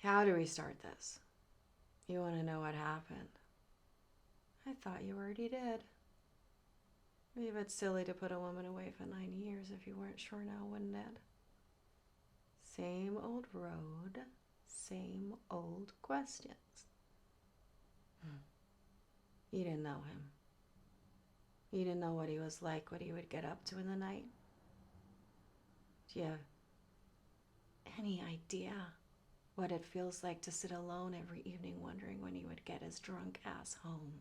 How do we start this? You want to know what happened? I thought you already did. Maybe it's silly to put a woman away for 9 years if you weren't sure now, wouldn't it? Same old road, same old questions. You didn't know him. You didn't know what he was like, what he would get up to in the night. Do you have any idea what it feels like to sit alone every evening wondering when he would get his drunk ass home?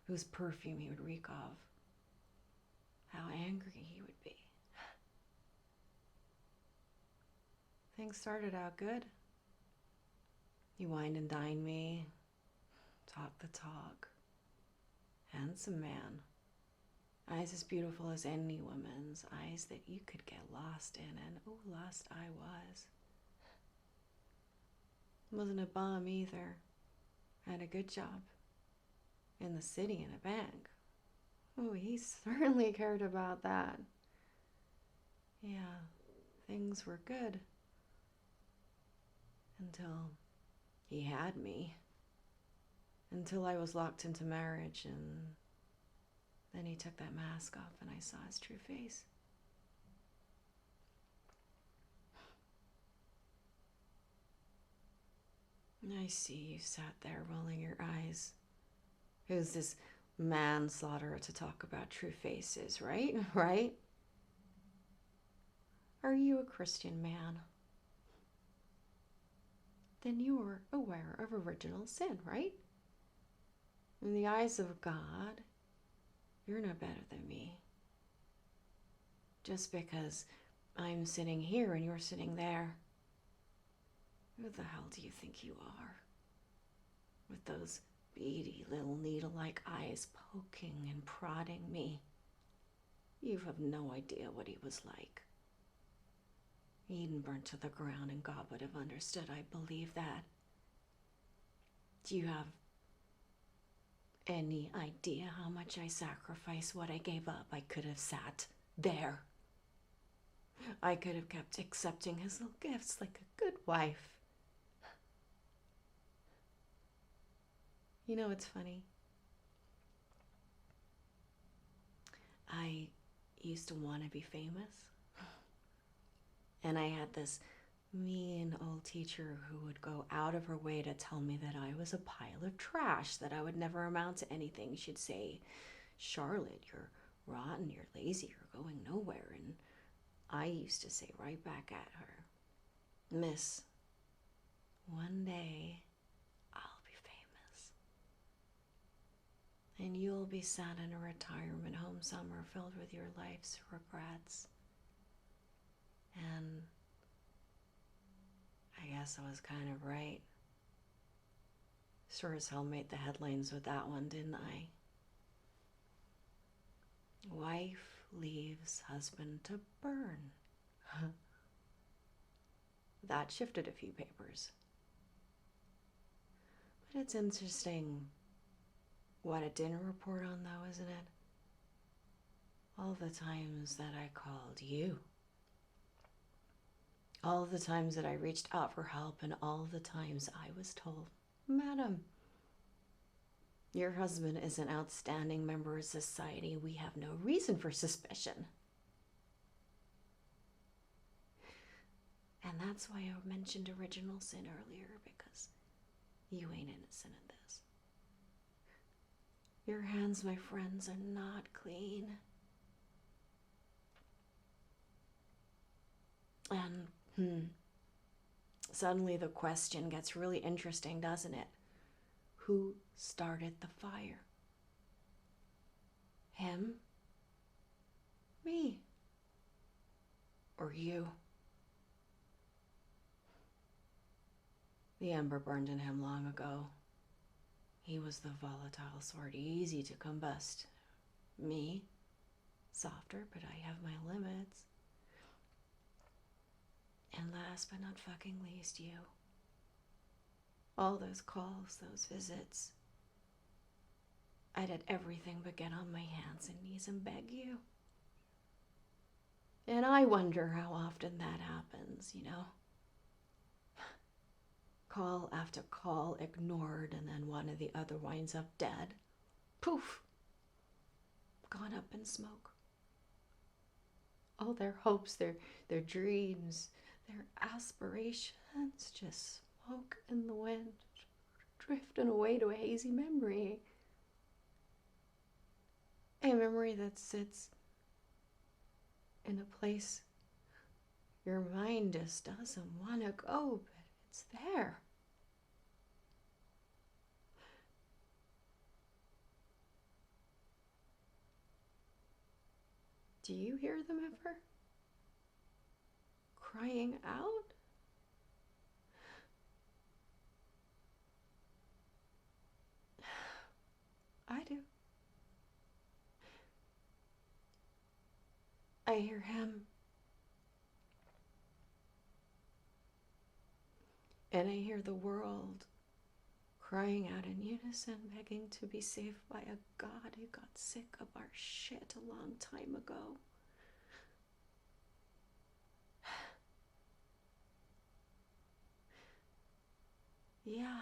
Whose perfume he would reek of? How angry he would be. Things started out good. You wined and dined me, talked the talk. Handsome man. Eyes as beautiful as any woman's, eyes that you could get lost in, and oh, lost I was. Wasn't a bum either. Had a good job. In the city in a bank. Oh, he certainly cared about that. Yeah, things were good. Until he had me. Until I was locked into marriage, and then he took that mask off and I saw his true face. I see you sat there rolling your eyes. Who's this manslaughter to talk about true faces, right? Right? Are you a Christian man? Then you are aware of original sin, right? In the eyes of God, you're no better than me. Just because I'm sitting here and you're sitting there. Who the hell do you think you are? With those beady little needle-like eyes poking and prodding me. You have no idea what he was like. Eden burnt to the ground and God would have understood. I believe that. Do you have any idea how much I sacrificed, what I gave up? I could have sat there. I could have kept accepting his little gifts like a good wife. You know, it's funny. I used to want to be famous. And I had this mean old teacher who would go out of her way to tell me that I was a pile of trash, that I would never amount to anything. She'd say, Charlotte, you're rotten, you're lazy, you're going nowhere. And I used to say right back at her, Miss, one day I'll be famous. And you'll be sat in a retirement home somewhere filled with your life's regrets. And I guess I was kind of right. Sure as hell made the headlines with that one, didn't I? Wife leaves husband to burn. That shifted a few papers. But it's interesting what it didn't report on, though, isn't it? All the times that I called you. All the times that I reached out for help, and all the times I was told, Madam, your husband is an outstanding member of society. We have no reason for suspicion. And that's why I mentioned original sin earlier, because you ain't innocent in this. Your hands, my friends, are not clean. And suddenly the question gets really interesting, doesn't it? Who started the fire? Him? Me? Or you? The ember burned in him long ago. He was the volatile sort, easy to combust. Me? Softer, but I have my limits. And last but not fucking least, you. All those calls, those visits. I did everything but get on my hands and knees and beg you. And I wonder how often that happens, you know? Call after call ignored, and then one or the other winds up dead. Poof! Gone up in smoke. All their hopes, their dreams, their aspirations, just smoke in the wind, drifting away to a hazy memory. A memory that sits in a place your mind just doesn't want to go, but it's there. Do you hear them ever? Crying out? I do. I hear him. And I hear the world crying out in unison, begging to be saved by a God who got sick of our shit a long time ago. Yeah.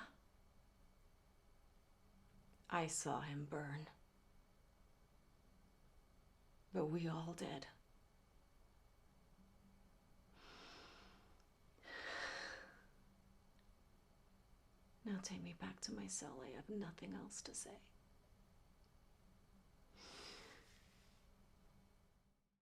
I saw him burn. But we all did. Now take me back to my cell. I have nothing else to say.